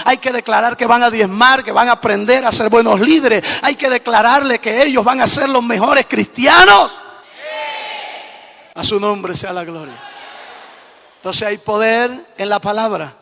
Hay que declarar que van a diezmar, que van a aprender a ser buenos líderes. Hay que declararle que ellos van a ser los mejores cristianos. A su nombre sea la gloria. Entonces hay poder en la palabra.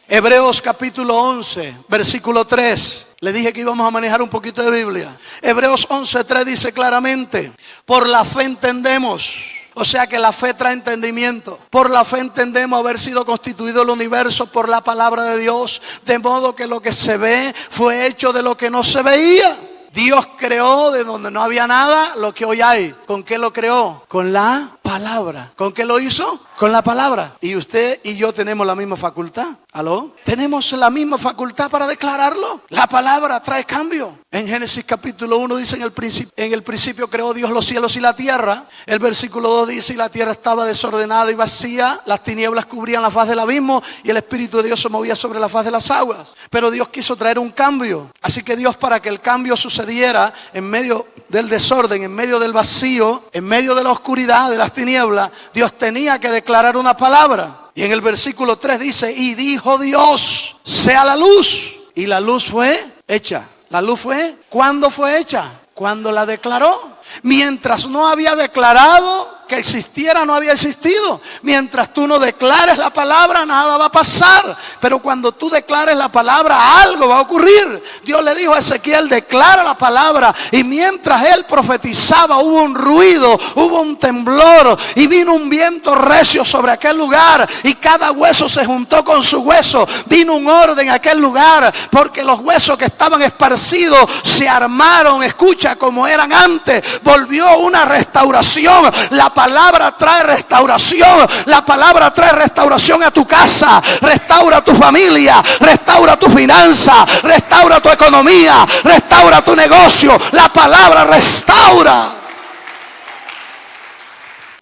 Hebreos capítulo 11, versículo 3. Le dije que íbamos a manejar un poquito de Biblia. Hebreos 11:3 dice claramente: por la fe entendemos. O sea que la fe trae entendimiento. Por la fe entendemos haber sido constituido el universo por la palabra de Dios, de modo que lo que se ve fue hecho de lo que no se veía. Dios creó de donde no había nada lo que hoy hay. ¿Con qué lo creó? Con la palabra. ¿Con qué lo hizo? Con la palabra. Y usted y yo tenemos la misma facultad. ¿Aló? Tenemos la misma facultad para declararlo. La palabra trae cambio. En Génesis capítulo 1 dice: en el principio creó Dios los cielos y la tierra. El versículo 2 dice: y la tierra estaba desordenada y vacía, las tinieblas cubrían la faz del abismo y el Espíritu de Dios se movía sobre la faz de las aguas. Pero Dios quiso traer un cambio. Así que Dios, para que el cambio sucediera en medio del desorden, en medio del vacío, en medio de la oscuridad, de las tinieblas, Dios tenía que declarar una palabra. Y en el versículo 3 dice: y dijo Dios, sea la luz. Y la luz fue hecha. La luz fue, ¿cuándo fue hecha? Cuando la declaró. Mientras no había declarado que existiera, no había existido. Mientras tú no declares la palabra, nada va a pasar. Pero cuando tú declares la palabra, algo va a ocurrir. Dios le dijo a Ezequiel: declara la palabra. Y mientras él profetizaba, hubo un ruido, hubo un temblor, y vino un viento recio sobre aquel lugar, y cada hueso se juntó con su hueso. Vino un orden a aquel lugar, porque los huesos que estaban esparcidos se armaron, escucha, como eran antes. Volvió una restauración. La palabra trae restauración. La palabra trae restauración a tu casa. Restaura tu familia. Restaura tu finanza. Restaura tu economía. Restaura tu negocio. La palabra restaura.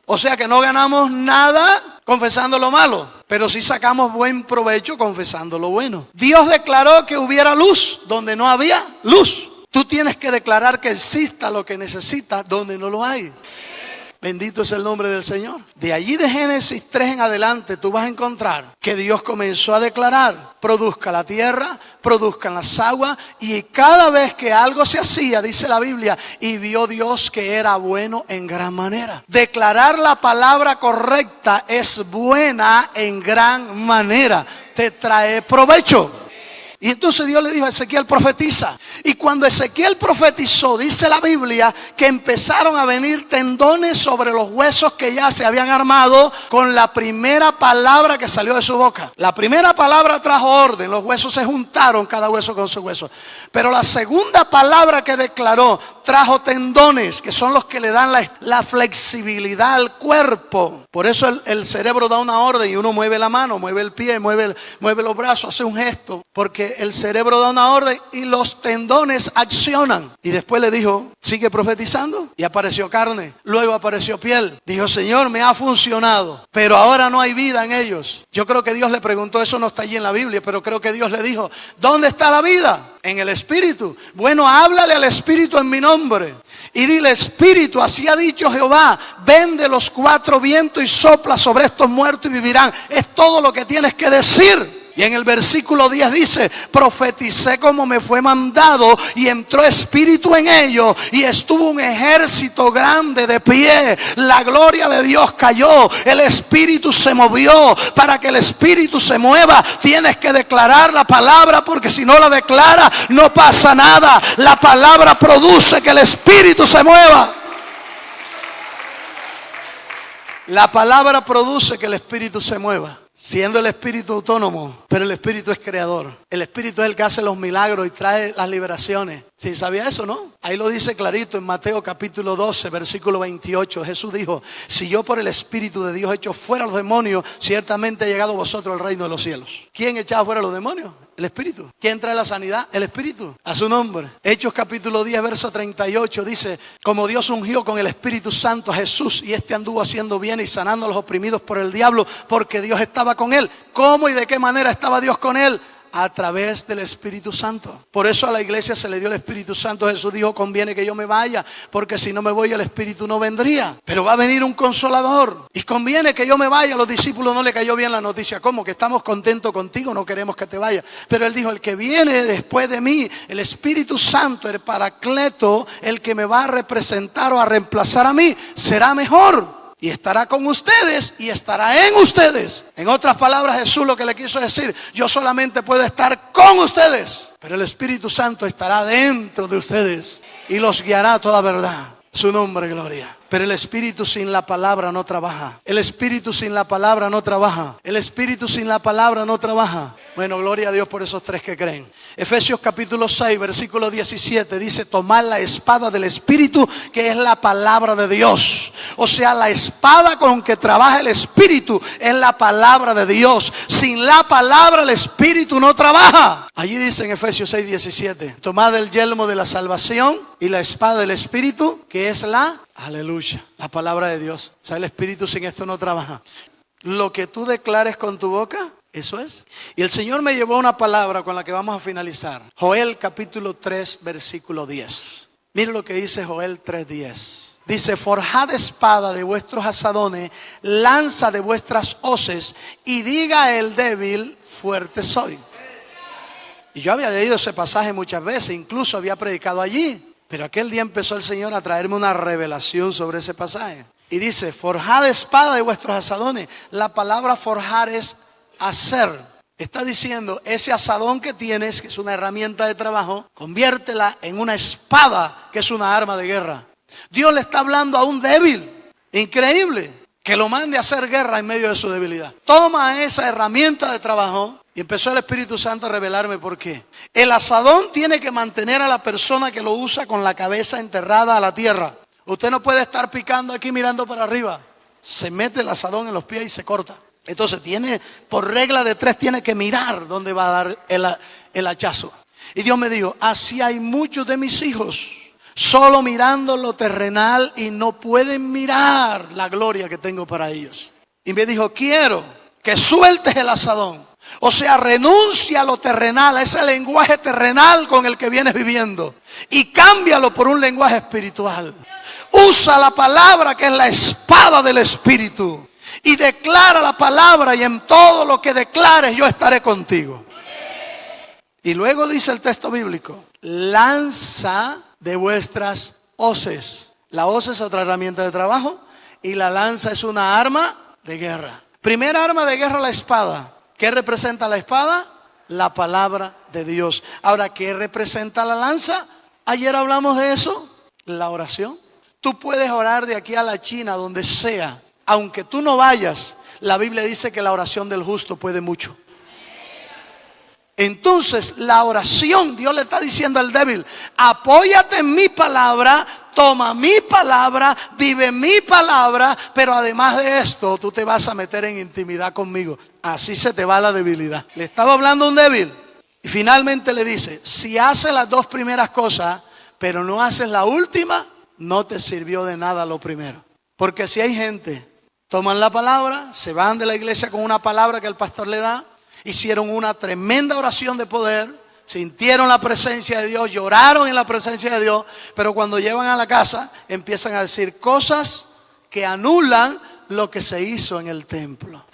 O sea que no ganamos nada confesando lo malo, pero sí sacamos buen provecho confesando lo bueno. Dios declaró que hubiera luz donde no había luz. Tú tienes que declarar que exista lo que necesitas donde no lo hay. Bendito es el nombre del Señor. De allí de Génesis 3 en adelante tú vas a encontrar que Dios comenzó a declarar: produzca la tierra, produzcan las aguas. Y cada vez que algo se hacía, dice la Biblia, y vio Dios que era bueno en gran manera. Declarar la palabra correcta es buena en gran manera. Te trae provecho. Y entonces Dios le dijo a Ezequiel: profetiza. Y cuando Ezequiel profetizó, dice la Biblia que empezaron a venir tendones sobre los huesos que ya se habían armado con la primera palabra que salió de su boca. La primera palabra trajo orden, los huesos se juntaron, cada hueso con su hueso. Pero la segunda palabra que declaró trajo tendones, que son los que le dan la flexibilidad al cuerpo. Por eso el cerebro da una orden y uno mueve la mano, mueve el pie, mueve los brazos, hace un gesto, porque el cerebro da una orden y los tendones accionan. Y después le dijo: sigue profetizando. Y apareció carne, luego apareció piel. Dijo: Señor, me ha funcionado, pero ahora no hay vida en ellos. Yo creo que Dios le preguntó, eso no está allí en la Biblia, pero creo que Dios le dijo: ¿dónde está la vida? En el Espíritu. Bueno, háblale al Espíritu en mi nombre y dile: Espíritu, así ha dicho Jehová, ven de los cuatro vientos y sopla sobre estos muertos y vivirán. Es todo lo que tienes que decir. Y en el versículo 10 dice: profeticé como me fue mandado, y entró espíritu en ellos, y estuvo un ejército grande de pie. La gloria de Dios cayó, el espíritu se movió. Para que el espíritu se mueva, tienes que declarar la palabra, porque si no la declara, no pasa nada. La palabra produce que el espíritu se mueva. La palabra produce que el espíritu se mueva. Siendo el espíritu autónomo, pero el espíritu es creador. El espíritu es el que hace los milagros y trae las liberaciones. ¿Sí sabía eso, no? Ahí lo dice clarito en Mateo capítulo 12, versículo 28. Jesús dijo: si yo por el espíritu de Dios echo fuera los demonios, ciertamente ha llegado a vosotros el reino de los cielos. ¿Quién echaba fuera los demonios? El espíritu. ¿Quién trae la sanidad? El espíritu. A su nombre. Hechos capítulo 10, verso 38 dice: como Dios ungió con el Espíritu Santo a Jesús, y este anduvo haciendo bien y sanando a los oprimidos por el diablo, porque Dios estaba con él. ¿Cómo y de qué manera estaba Dios con él? A través del Espíritu Santo. Por eso a la iglesia se le dio el Espíritu Santo. Jesús dijo, conviene que yo me vaya, porque si no me voy el Espíritu no vendría. Pero va a venir un Consolador. Y conviene que yo me vaya. A los discípulos no le cayó bien la noticia. ¿Cómo? Que estamos contentos contigo, no queremos que te vayas. Pero él dijo, el que viene después de mí, el Espíritu Santo, el Paracleto, el que me va a representar o a reemplazar a mí, será mejor. Y estará con ustedes y estará en ustedes. En otras palabras, Jesús lo que le quiso decir, yo solamente puedo estar con ustedes, pero el Espíritu Santo estará dentro de ustedes y los guiará a toda verdad. Su nombre, gloria. Pero el Espíritu sin la palabra no trabaja. El Espíritu sin la palabra no trabaja. El Espíritu sin la palabra no trabaja. Bueno, gloria a Dios por esos tres que creen. Efesios capítulo 6, versículo 17 dice, tomad la espada del Espíritu, que es la palabra de Dios. O sea, la espada con que trabaja el Espíritu es la palabra de Dios. Sin la palabra el Espíritu no trabaja. Allí dice en Efesios 6, 17, tomad el yelmo de la salvación y la espada del Espíritu, que es la, aleluya, la palabra de Dios. O sea, el Espíritu sin esto no trabaja. Lo que tú declares con tu boca, eso es. Y el Señor me llevó una palabra con la que vamos a finalizar. Joel capítulo 3, versículo 10. Mire lo que dice Joel 3:10. Dice, forjad espada de vuestros asadones, lanza de vuestras hoces, y diga el débil, fuerte soy. Y yo había leído ese pasaje muchas veces, incluso había predicado allí. Pero aquel día empezó el Señor a traerme una revelación sobre ese pasaje. Y dice, forjad espada de vuestros asadones. La palabra forjar es hacer. Está diciendo, ese asadón que tienes, que es una herramienta de trabajo, conviértela en una espada, que es una arma de guerra. Dios le está hablando a un débil, increíble, que lo mande a hacer guerra en medio de su debilidad. Toma esa herramienta de trabajo. Y empezó el Espíritu Santo a revelarme por qué. El asadón tiene que mantener a la persona que lo usa con la cabeza enterrada a la tierra. Usted no puede estar picando aquí mirando para arriba. Se mete el asadón en los pies y se corta. Entonces tiene, por regla de 3, tiene que mirar dónde va a dar el hachazo. Y Dios me dijo, así hay muchos de mis hijos, solo mirando lo terrenal y no pueden mirar la gloria que tengo para ellos. Y me dijo, quiero que sueltes el asadón. O sea, renuncia a lo terrenal, a ese lenguaje terrenal con el que vienes viviendo, y cámbialo por un lenguaje espiritual. Usa la palabra que es la espada del Espíritu y declara la palabra, y en todo lo que declares yo estaré contigo. Y luego dice el texto bíblico, lanza de vuestras hoces. La hoz es otra herramienta de trabajo y la lanza es una arma de guerra. Primera arma de guerra, la espada. ¿Qué representa la espada? La palabra de Dios. Ahora, ¿qué representa la lanza? Ayer hablamos de eso, la oración. Tú puedes orar de aquí a la China, donde sea. Aunque tú no vayas, la Biblia dice que la oración del justo puede mucho. Entonces, la oración, Dios le está diciendo al débil, apóyate en mi palabra, toma mi palabra, vive mi palabra, pero además de esto, tú te vas a meter en intimidad conmigo. Así se te va la debilidad. Le estaba hablando a un débil y finalmente le dice, si haces las 2 primeras cosas, pero no haces la última, no te sirvió de nada lo primero. Porque si hay gente, toman la palabra, se van de la iglesia con una palabra que el pastor le da, hicieron una tremenda oración de poder, sintieron la presencia de Dios, lloraron en la presencia de Dios, pero cuando llegan a la casa empiezan a decir cosas que anulan lo que se hizo en el templo.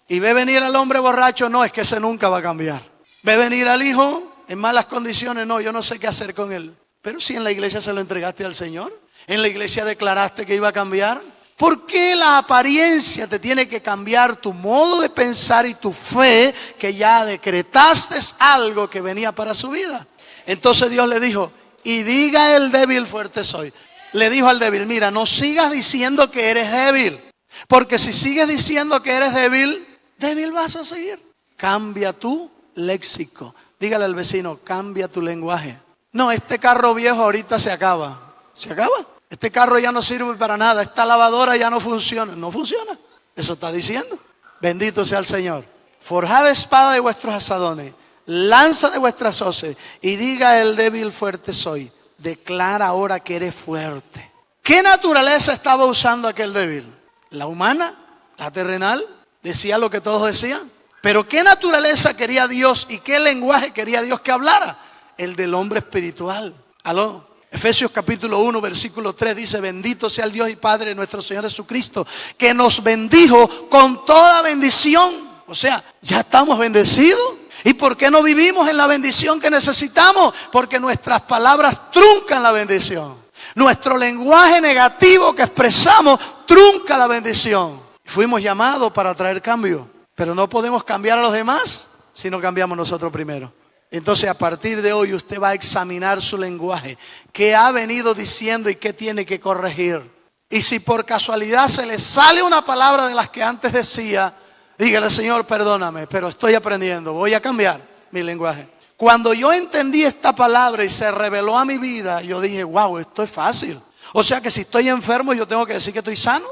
Y ve venir al hombre borracho, no, es que ese nunca va a cambiar. Ve venir al hijo en malas condiciones, no, yo no sé qué hacer con él. Pero si en la iglesia se lo entregaste al Señor, en la iglesia declaraste que iba a cambiar. ¿Por qué la apariencia te tiene que cambiar tu modo de pensar y tu fe, que ya decretaste algo que venía para su vida? Entonces Dios le dijo, y diga el débil, fuerte soy. Le dijo al débil, mira, no sigas diciendo que eres débil, porque si sigues diciendo que eres débil, débil vas a seguir. Cambia tu léxico. Dígale al vecino, cambia tu lenguaje. No, este carro viejo ahorita se acaba. ¿Se acaba? Este carro ya no sirve para nada. Esta lavadora ya no funciona. No funciona. Eso está diciendo. Bendito sea el Señor. Forjad espada de vuestros asadones, lanza de vuestras hoces, y diga el débil, fuerte soy. Declara ahora que eres fuerte. ¿Qué naturaleza estaba usando aquel débil? ¿La humana? ¿La terrenal? ¿Decía lo que todos decían? Pero ¿qué naturaleza quería Dios y qué lenguaje quería Dios que hablara? El del hombre espiritual. ¿Aló? Efesios capítulo 1, versículo 3 dice: bendito sea el Dios y Padre de nuestro Señor Jesucristo, que nos bendijo con toda bendición. O sea, ya estamos bendecidos. ¿Y por qué no vivimos en la bendición que necesitamos? Porque nuestras palabras truncan la bendición. Nuestro lenguaje negativo que expresamos trunca la bendición. Fuimos llamados para traer cambio, pero no podemos cambiar a los demás si no cambiamos nosotros primero. Entonces, a partir de hoy usted va a examinar su lenguaje, qué ha venido diciendo y qué tiene que corregir. Y si por casualidad se le sale una palabra de las que antes decía, dígale: Señor, perdóname, pero estoy aprendiendo, voy a cambiar mi lenguaje. Cuando yo entendí esta palabra y se reveló a mi vida, yo dije: wow, esto es fácil. O sea que si estoy enfermo, yo tengo que decir que estoy sano.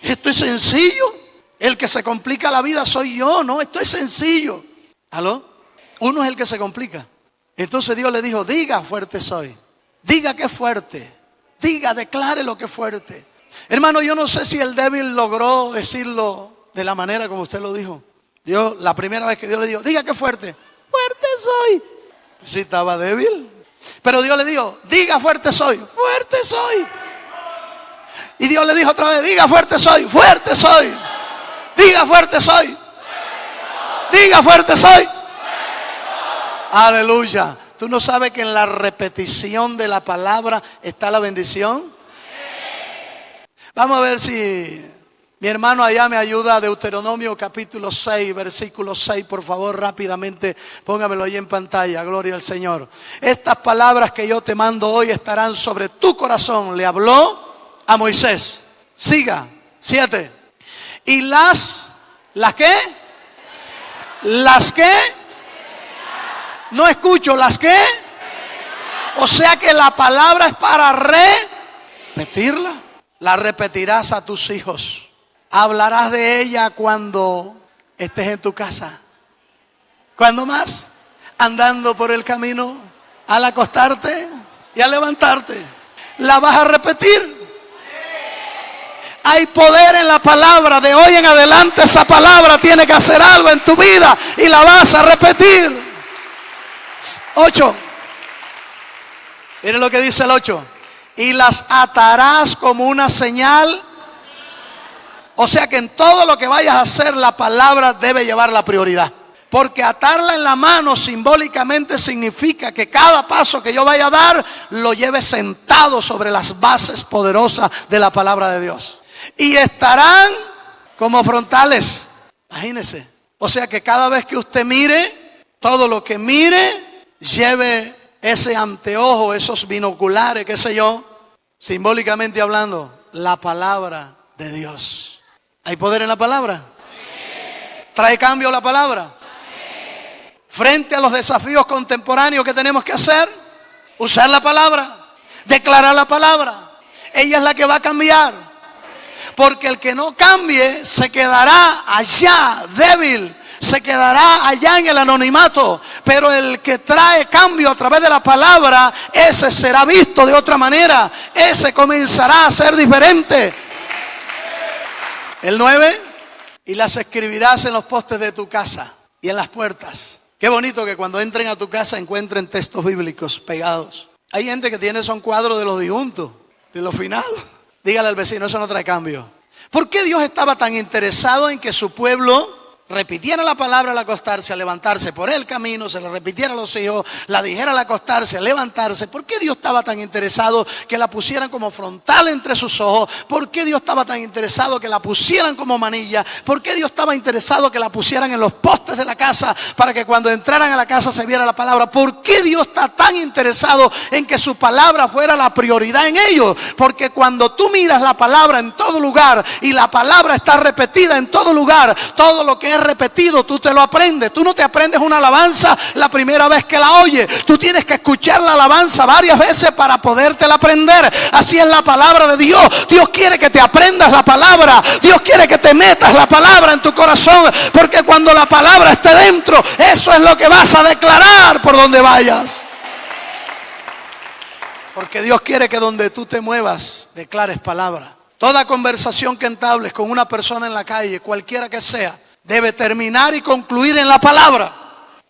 Esto es sencillo. El que se complica la vida soy yo, ¿no? Esto es sencillo. ¿Aló? Uno es el que se complica. Entonces Dios le dijo: diga, fuerte soy. Diga que es fuerte. Diga, declare lo que es fuerte. Hermano, yo no sé si el débil logró decirlo de la manera como usted lo dijo. Dios, la primera vez que Dios le dijo: diga que es fuerte. Fuerte soy. Sí, estaba débil. Pero Dios le dijo: diga, fuerte soy. Fuerte soy. Y Dios le dijo otra vez: diga, fuerte soy. Fuerte soy. Diga, fuerte soy. Diga, fuerte soy. Aleluya. ¿Tú no sabes que en la repetición de la palabra está la bendición? Vamos a ver si mi hermano allá me ayuda. Deuteronomio capítulo 6, versículo 6, por favor, rápidamente, póngamelo ahí en pantalla. Gloria al Señor. Estas palabras que yo te mando hoy estarán sobre tu corazón. Le habló a Moisés. Siga. 7. Y ¿las qué? ¿Las qué? No escucho. ¿Las qué? O sea que la palabra es para repetirla. La repetirás a tus hijos. Hablarás de ella cuando estés en tu casa. ¿Cuándo más? Andando por el camino, al acostarte y al levantarte. La vas a repetir. Hay poder en la palabra. De hoy en adelante esa palabra tiene que hacer algo en tu vida y la vas a repetir. 8. Miren lo que dice el 8. Y las atarás como una señal. O sea que en todo lo que vayas a hacer, la palabra debe llevar la prioridad. Porque atarla en la mano simbólicamente significa que cada paso que yo vaya a dar, lo lleve sentado sobre las bases poderosas de la palabra de Dios. Y estarán como frontales. Imagínense. O sea que cada vez que usted mire, todo lo que mire, lleve ese anteojo, esos binoculares, qué sé yo, simbólicamente hablando, la palabra de Dios. ¿Hay poder en la palabra? ¿Trae cambio la palabra? Frente a los desafíos contemporáneos que tenemos que hacer, usar la palabra, declarar la palabra. Ella es la que va a cambiar. Porque el que no cambie se quedará allá débil, se quedará allá en el anonimato. Pero el que trae cambio a través de la palabra, ese será visto de otra manera. Ese comenzará a ser diferente. El 9. Y las escribirás en los postes de tu casa y en las puertas. Qué bonito que cuando entren a tu casa encuentren textos bíblicos pegados. Hay gente que tiene son cuadros de los difuntos, de los finados. Dígale al vecino: eso no trae cambio. ¿Por qué Dios estaba tan interesado en que su pueblo repitiera la palabra al acostarse, al levantarse por el camino, se la repitiera a los hijos, la dijera al acostarse, al levantarse? ¿Por qué Dios estaba tan interesado que la pusieran como frontal entre sus ojos? ¿Por qué Dios estaba tan interesado que la pusieran como manilla? ¿Por qué Dios estaba interesado que la pusieran en los postes de la casa para que cuando entraran a la casa se viera la palabra? ¿Por qué Dios está tan interesado en que su palabra fuera la prioridad en ellos? Porque cuando tú miras la palabra en todo lugar y la palabra está repetida en todo lugar, todo lo que es repetido, tú te lo aprendes. Tú no te aprendes una alabanza la primera vez que la oyes. Tú tienes que escuchar la alabanza varias veces para podértela aprender. Así es la palabra de Dios. Dios quiere que te aprendas la palabra. Dios quiere que te metas la palabra en tu corazón. Porque cuando la palabra esté dentro, eso es lo que vas a declarar por donde vayas. Porque Dios quiere que donde tú te muevas, declares palabra. Toda conversación que entables con una persona en la calle, cualquiera que sea, debe terminar y concluir en la palabra.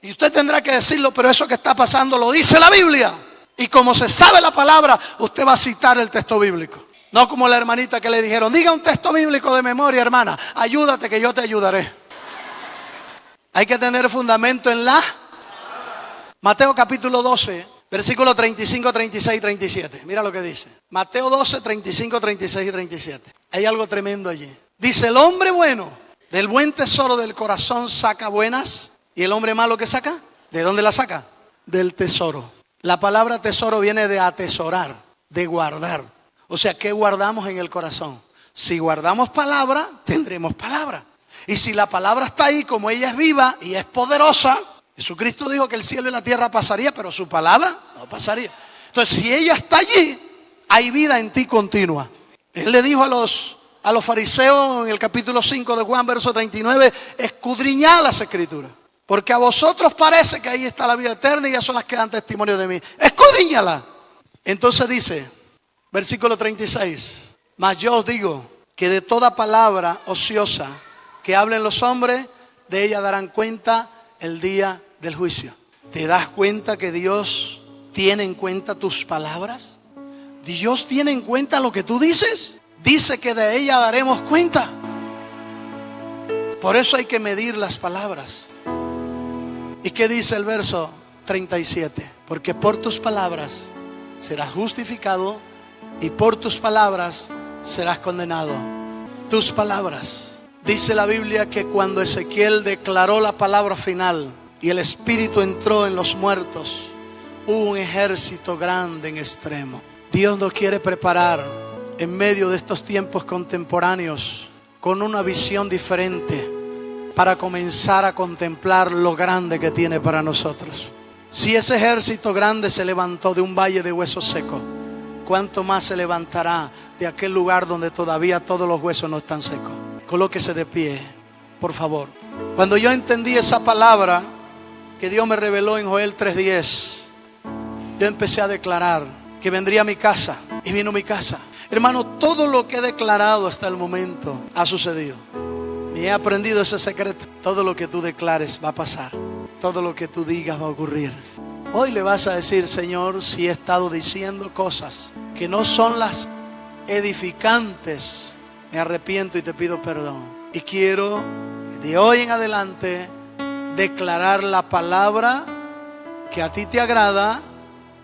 Y usted tendrá que decirlo, pero eso que está pasando lo dice la Biblia. Y como se sabe la palabra, usted va a citar el texto bíblico. No como la hermanita que le dijeron, diga un texto bíblico de memoria, hermana, ayúdate que yo te ayudaré. Hay que tener fundamento en la Mateo capítulo 12, versículos 35, 36 y 37. Mira lo que dice. Mateo 12, 35, 36 y 37. Hay algo tremendo allí. Dice, el hombre bueno del buen tesoro del corazón saca buenas. ¿Y el hombre malo qué saca? ¿De dónde la saca? Del tesoro. La palabra tesoro viene de atesorar, de guardar. O sea, ¿qué guardamos en el corazón? Si guardamos palabra, tendremos palabra. Y si la palabra está ahí, como ella es viva y es poderosa, Jesucristo dijo que el cielo y la tierra pasaría, pero su palabra no pasaría. Entonces, si ella está allí, hay vida en ti continua. Él le dijo a los fariseos en el capítulo 5 de Juan, verso 39, escudriñad las escrituras. Porque a vosotros parece que ahí está la vida eterna y ellas son las que dan testimonio de mí. Escudriñala. Entonces dice, versículo 36, mas yo os digo que de toda palabra ociosa que hablen los hombres, de ella darán cuenta el día del juicio. ¿Te das cuenta que Dios tiene en cuenta tus palabras? ¿Dios tiene en cuenta lo que tú dices? Dice que de ella daremos cuenta. Por eso hay que medir las palabras. ¿Y qué dice el verso 37? Porque por tus palabras serás justificado y por tus palabras serás condenado. Tus palabras. Dice la Biblia que cuando Ezequiel declaró la palabra final y el Espíritu entró en los muertos, hubo un ejército grande en extremo. Dios nos quiere preparar en medio de estos tiempos contemporáneos con una visión diferente para comenzar a contemplar lo grande que tiene para nosotros. Si ese ejército grande se levantó de un valle de huesos secos, ¿cuánto más se levantará de aquel lugar donde todavía todos los huesos no están secos? Colóquese de pie, por favor. Cuando yo entendí esa palabra que Dios me reveló en Joel 3:10, yo empecé a declarar que vendría a mi casa, y vino mi casa. Hermano, todo lo que he declarado hasta el momento ha sucedido. Y he aprendido ese secreto. Todo lo que tú declares va a pasar. Todo lo que tú digas va a ocurrir. Hoy le vas a decir, Señor, si he estado diciendo cosas que no son las edificantes, me arrepiento y te pido perdón. Y quiero de hoy en adelante declarar la palabra que a ti te agrada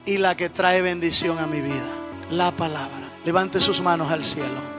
y la que trae bendición a mi vida. La palabra. Levante sus manos al cielo.